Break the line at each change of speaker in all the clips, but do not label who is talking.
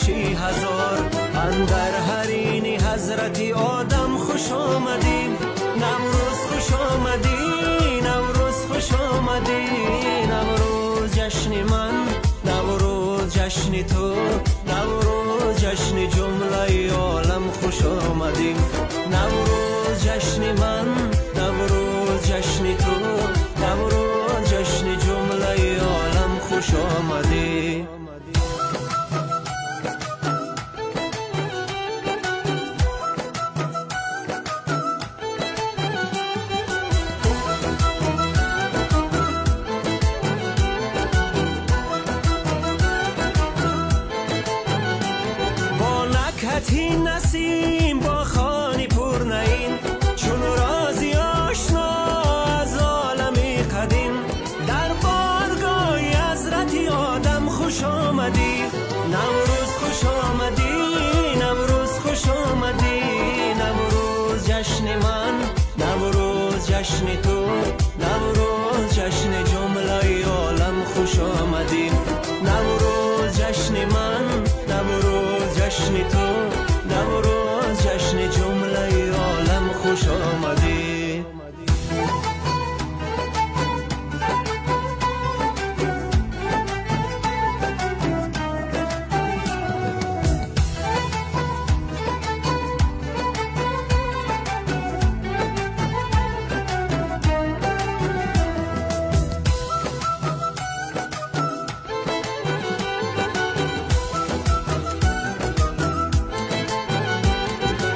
خانشی هزار. اندر حرین حضرت آدم خوش آمدیم. نوروز خوش آمدی، نوروز خوش آمدی. نوروز جشن من، نوروز جشن تو، نوروز جشن جمله عالم خوش آمدیم. نوروز جشن من، نوروز جشن تو، نوروز جشن جمله عالم خوش آمدیم. نکهتی نسیم با خانی پر نعیم، چون رازی آشنا از عالمی قدیم. در بارگاه حضرت آدم خوش آمدی. نوروز خوش آمدی، نوروز خوش آمدی. نوروز جشن من، نوروز جشن تو، نوروز جشن جمله عالم خوش آمدی. نوروز جشن من، نوروز جشن تو، نوروز جشن جمله عالم خوش آمدی.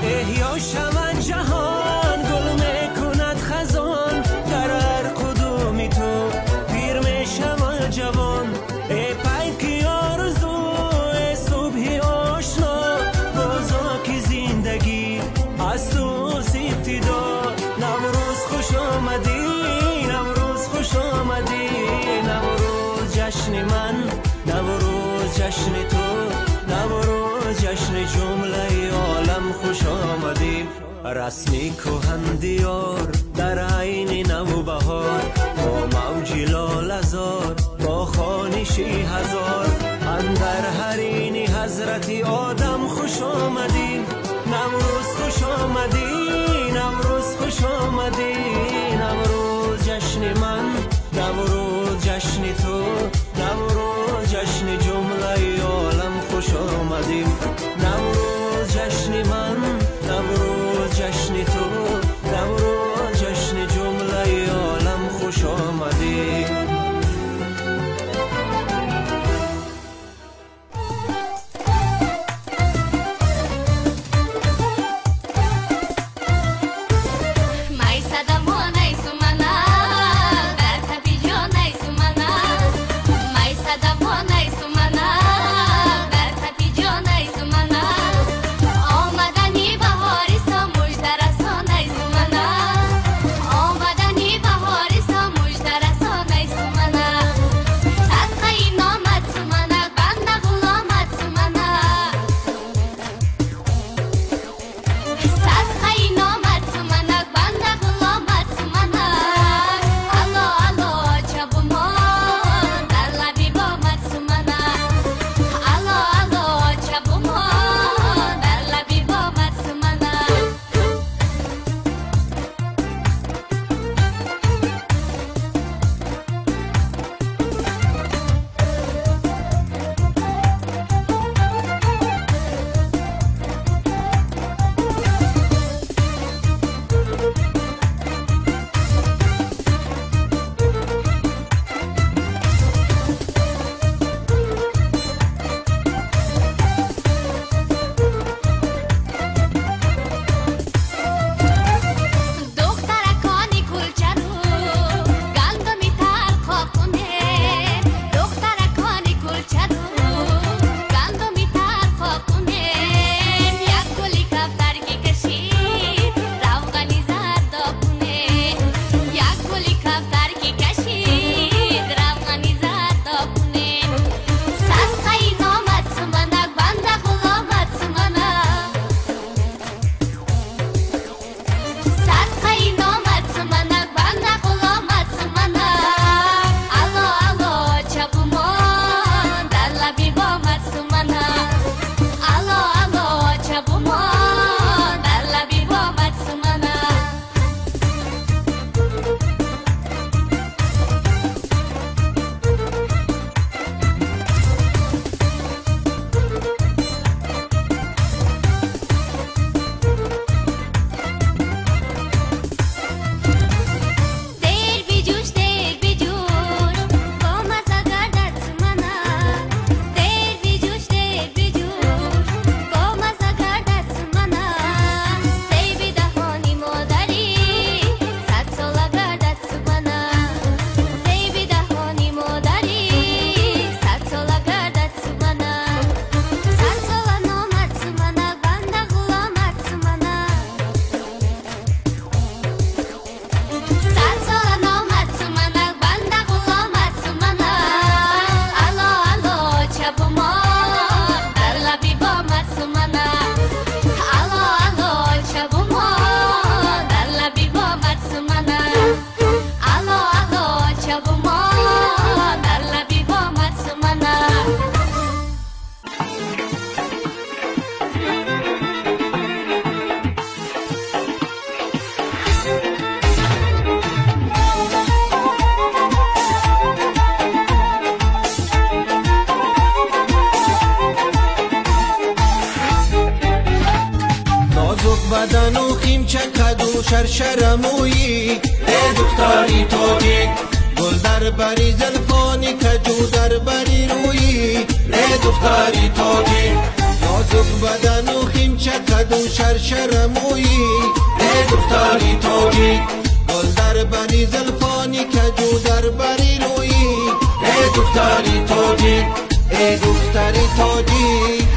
احیا شود جهان، گل میکند خزان. در هر کدومی تو پیر میشود جوان. ای پیک آرزو، ای صبح آشنا، بازاک زندگی از تو ابتدا. نوروز خوش آمدی، نوروز خوش آمدی. نوروز جشن من، نوروز جشن تو، نوروز جشن جمله عالم خوش آمدیم. رسمی کهن دیار در عین نوبهار، با موج لاله‌زار با خانشی هزار. اندر حرین حضرت آدم خوش آمدیم. نوروز خوش آمدی، نوروز خوش آمدی. نوروز جشن من، نوروز جشن تو، نوروز جشن جمله عالم خوش آمدیم. نوروز جشن من، نوروز جشن تو، نوروز جشن جمله عالم خوش آمدیم.
Mai sada بدن و خیم چکد و شرشرمویی ای دختری تاجیک گل در بری زلفانی کجو در بری رویی ای دختری تاجیک نازک بدن و خیم چکد و شرشرمویی ای دختری تاجیک گل در بری زلفانی کجو در بری رویی ای دختری تاجیک ای دختری تاجیک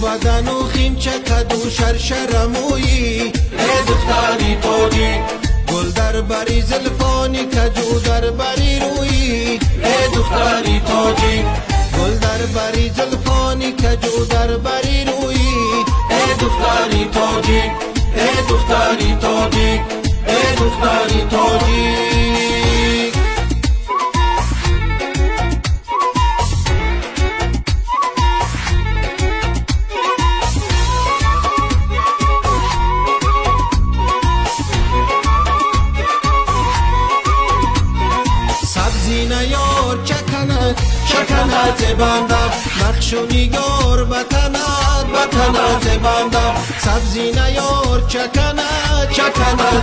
بدن و خیم چکد و شرشرمویی ای دختری تاجیک گل در بری زلفانی کجو در بری رویی ای دختری تاجیک گل در بری زلفانی کجو در بری رویی ای دختری تاجیک ای دختری تاجیک ای دختری تاجیک یار چکند زبانده نقش و نگار بتند زبانده سبزی نیار چکند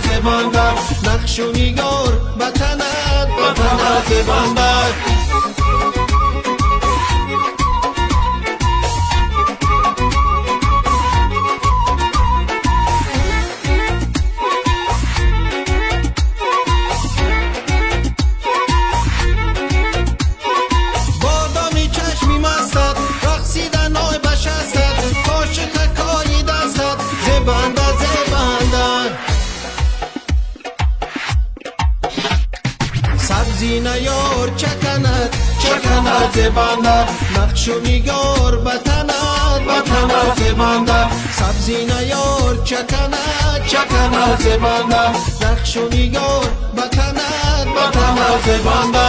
زبانده نقش و نگار بتند زبانده سبزی نیار چکند زبانده نقش و نگار بتند زبانده سبزی نیار چکند زبانده نقش و نگار بتند زبانده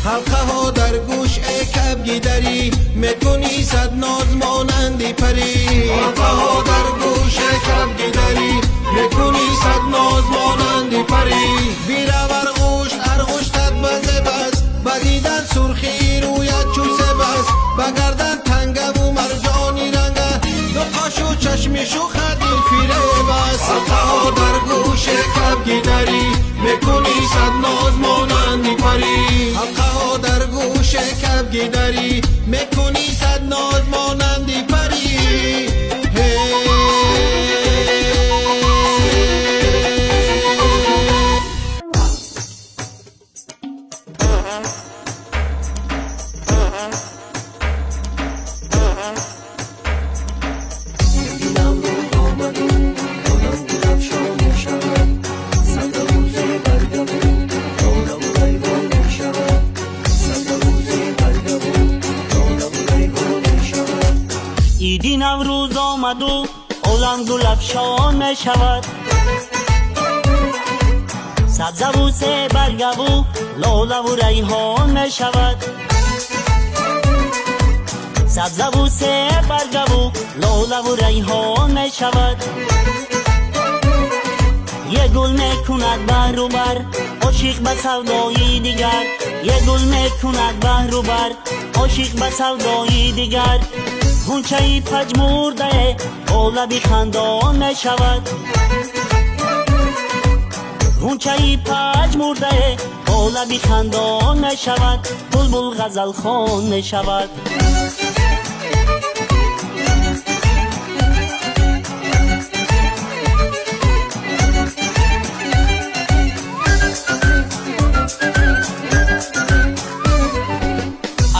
حلقه ها در گوش ای کبگی داری میکنی صد ناز مانندی پری حلقه ها در گوش ای کبگی داری میکنی صد ناز مانندی پری بیرور غوش ارغشتت بزه بس بدیدن سرخی رویت چوسه بس بگردن تنگه و مرجانی رنگه دو قاشو چشمشو خدیر فیره بس حلقه ها در گوش ای کبگی داری میکنی صد ناز مانندی پری حلقه ها در گوش کبگی داری میکنی صد ناز مانندی پری
ایدی نوروز آمد و عالم گل افشان می شود سبزه و سه برگه و لاله و ریحان می شود سبزه و سه برگه و لاله و ریحان می شود یه گل می کند بر و بر عاشق به سودایی دیگر یه گل می کند بر و بر عاشق به سودایی دیگر غنچه‌ای پژمرده آلبی خندان می شود غنچه‌ای پژمرده آلبی خندان می شود بلبل غزل خوان می شود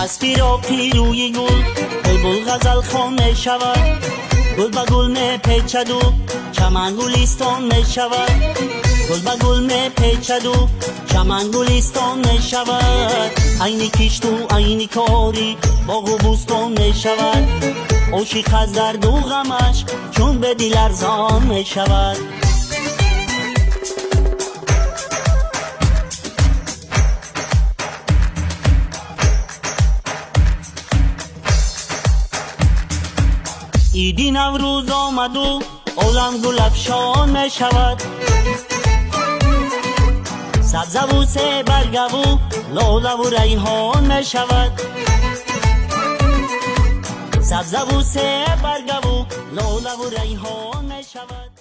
از فراقی روی گل بلبل غزل خوان می شود، گل به گل می پیچد و چمن گلستان می شود، گل به گل می پیچد و چمن گلستان می شود. عین کشت و عین کاری باغ و بوستان می شود، عاشق از درد و غمش چون به دل ارزان می شود. عید نوروز آمد و عالم گل افشان می شود، سبزه و سه برگه و لاله و ریحان می شود، سبزه و سه برگه و لاله و ریحان می شود.